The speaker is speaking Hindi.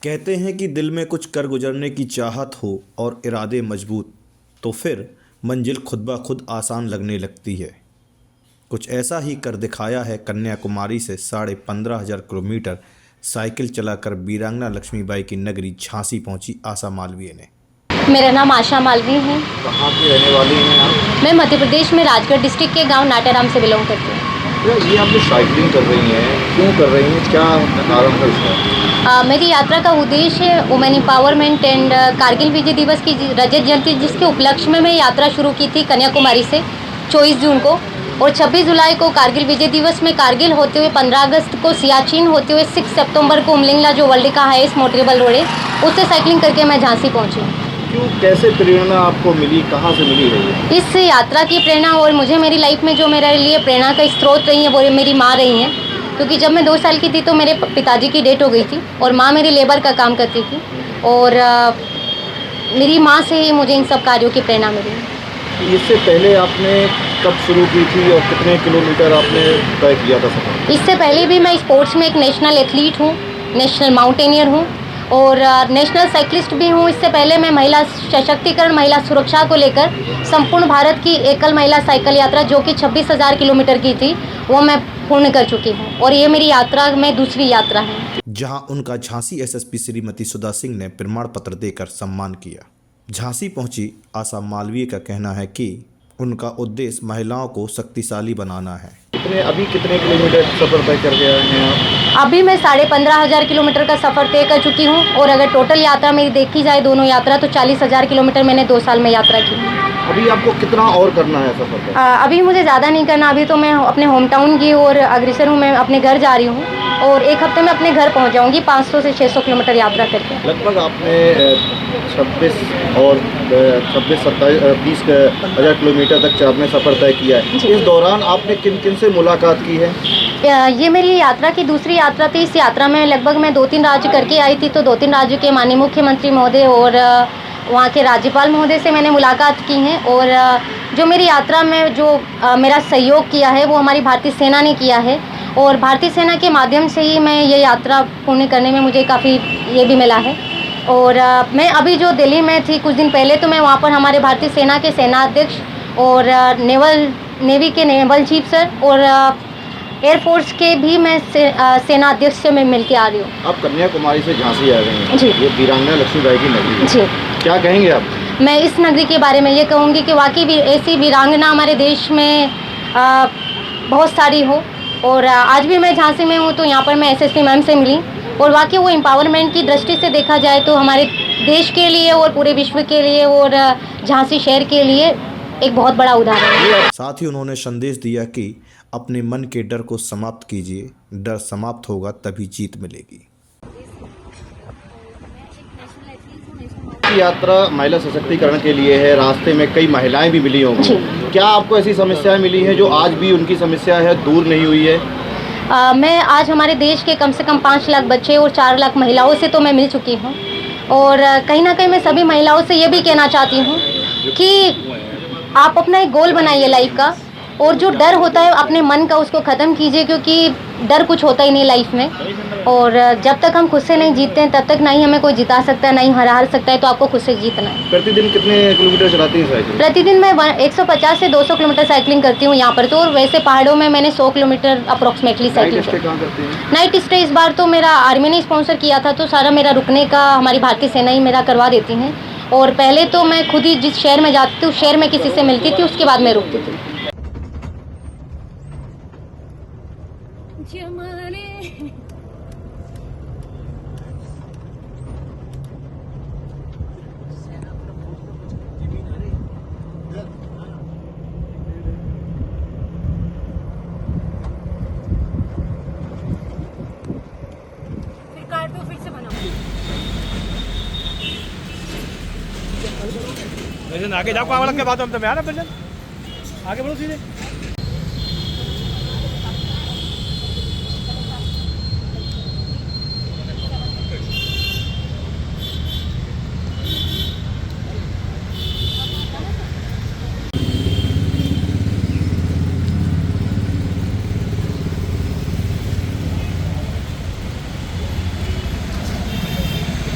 कहते हैं कि दिल में कुछ कर गुजरने की चाहत हो और इरादे मजबूत तो फिर मंजिल खुद ब खुद आसान लगने लगती है। कुछ ऐसा ही कर दिखाया है कन्याकुमारी से 15,500 किलोमीटर साइकिल चलाकर वीरांगना लक्ष्मीबाई की नगरी झांसी पहुंची आशा मालवीय ने। मेरा नाम आशा मालवीय है। कहाँ की रहने वाली हैं आप? मैं मध्य प्रदेश में राजगढ़ डिस्ट्रिक्ट के गांव नाटाराम से बिलोंग करती हूँ। ये आप जो साइकिलिंग कर रही हैं, क्यों कर रही हैं, क्या कारण है इसका? मेरी यात्रा का उद्देश्य है वुमेन एम्पावरमेंट एंड कारगिल विजय दिवस की रजत जयंती, जिसके उपलक्ष्य में मैं यात्रा शुरू की थी कन्याकुमारी से 24 जून को, और 26 जुलाई को कारगिल विजय दिवस में कारगिल होते हुए 15 अगस्त को सियाचिन होते हुए 6 सितंबर को उमलिंगला, जो वर्ल्ड का हाईएस्ट मोटरेबल रोड है, उससे साइकिलिंग करके मैं झांसी पहुंची। क्यों, कैसे प्रेरणा आपको मिली, कहाँ से मिली है ये? इस यात्रा की प्रेरणा और मुझे मेरी लाइफ में जो मेरे लिए प्रेरणा का स्रोत रही है वो मेरी माँ रही हैं, क्योंकि जब मैं 2 साल की थी तो मेरे पिताजी की डेथ हो गई थी और माँ मेरी लेबर का काम करती थी, और मेरी माँ से ही मुझे इन सब कार्यों की प्रेरणा मिली। इससे पहले आपने कब शुरू की थी और कितने किलोमीटर आपने तय किया था सफर? इससे पहले भी मैं स्पोर्ट्स में एक नेशनल एथलीट हूँ, नेशनल माउंटेनियर हूँ और नेशनल साइकिलिस्ट भी हूँ। इससे पहले मैं महिला सशक्तिकरण, महिला सुरक्षा को लेकर संपूर्ण भारत की एकल महिला साइकिल यात्रा, जो कि 26,000 किलोमीटर की थी, वो मैं पूर्ण कर चुकी हूँ, और ये मेरी यात्रा में दूसरी यात्रा है। जहां उनका झांसी एसएसपी श्रीमती सुधा सिंह ने प्रमाण पत्र देकर सम्मान किया। झांसी पहुंची आशा मालवीय का कहना है कि उनका उद्देश्य महिलाओं को शक्तिशाली बनाना है। कितने किलोमीटर सफर तय करके आए हैं आप? अभी मैं 15,500 किलोमीटर का सफ़र तय कर चुकी हूँ, और अगर टोटल यात्रा मेरी देखी जाए दोनों यात्रा, तो 40,000 किलोमीटर मैंने 2 साल में यात्रा की। अभी आपको कितना और करना है सफर तय? अभी मुझे ज़्यादा नहीं करना। अभी तो मैं अपने होम टाउन की और अग्रसर हूँ, मैं अपने घर जा रही हूँ, और 1 हफ्ते में अपने घर पहुँच जाऊँगी 500 से 600 किलोमीटर यात्रा करके। लगभग आपने 26 और 30 हज़ार किलोमीटर तक आपने सफ़र तय किया है। इस दौरान आपने किन किन से मुलाकात की है? ये मेरी यात्रा की दूसरी यात्रा थी। इस यात्रा में लगभग मैं 2-3 राज्य करके आई थी, तो 2-3 राज्यों के माननीय मुख्यमंत्री महोदय और वहाँ के राज्यपाल महोदय से मैंने मुलाकात की है, और जो मेरी यात्रा में जो मेरा सहयोग किया है वो हमारी भारतीय सेना ने किया है, और भारतीय सेना के माध्यम से ही मैं ये यात्रा पूर्ण करने में मुझे काफ़ी ये भी मिला है। और मैं अभी जो दिल्ली में थी कुछ दिन पहले, तो मैं वहाँ पर हमारे भारतीय सेना के सेनाध्यक्ष और नेवी के नेवल चीफ सर और एयरफोर्स के भी मैं सेना अध्यक्ष से मैं मिल के आ रही हूँ। आप कन्याकुमारी से झांसी आ गई हैं जी। ये वीरांगना लक्ष्मीबाई की नगरी है। जी। क्या कहेंगे आप? मैं इस नगरी के बारे में ये कहूँगी कि वाकई भी ऐसी वीरांगना हमारे देश में बहुत सारी हो, और आज भी मैं झांसी में हूँ तो यहाँ पर मैं एसएसपी मैम से मिली, और वाकई वो एम्पावरमेंट की दृष्टि से देखा जाए तो हमारे देश के लिए और पूरे विश्व के लिए और झांसी शहर के लिए एक बहुत बड़ा उदाहरण है। साथ ही उन्होंने संदेश दिया कि अपने मन के डर को समाप्त कीजिए, डर समाप्त होगा तभी जीत मिलेगी। यात्रा महिला सशक्तिकरण के लिए है। रास्ते में कई महिलाएं भी मिली होंगी। क्या आपको ऐसी समस्याएं मिली हैं जो आज भी उनकी समस्या है, दूर नहीं हुई है? मैं आज हमारे देश के कम से कम 5 लाख बच्चे और 4 लाख महिलाओं से तो मैं मिल चुकी हूँ, और कहीं ना कहीं मैं सभी महिलाओं से ये भी कहना चाहती हूँ कि आप अपना एक गोल बनाइए लाइफ का, और जो डर होता है अपने मन का उसको ख़त्म कीजिए, क्योंकि डर कुछ होता ही नहीं लाइफ में, और जब तक हम खुद से नहीं जीतते हैं तब तक ना ही हमें कोई जिता सकता है, ना ही हरा सकता है। तो आपको खुद से जीतना है। प्रतिदिन कितने किलोमीटर चलाती हैं साइकिल? प्रतिदिन मैं 150 से 200 किलोमीटर साइकिलिंग करती हूँ यहाँ पर तो, और वैसे पहाड़ों में मैंने 100 किलोमीटर अप्रोक्सीमेटली साइकिलिंग की। कहाँ करती हैं? नाइट स्टे इस बार तो मेरा आर्मी ने स्पॉन्सर किया था, तो सारा मेरा रुकने का हमारी भारतीय सेना ही मेरा करवा देती हैं, और पहले तो मैं खुद ही जिस शहर में जाती थी उस शहर में किसी से मिलती थी, उसके बाद मैं रुकती थी। आगे जाओ, आगे बढ़ो सीधे।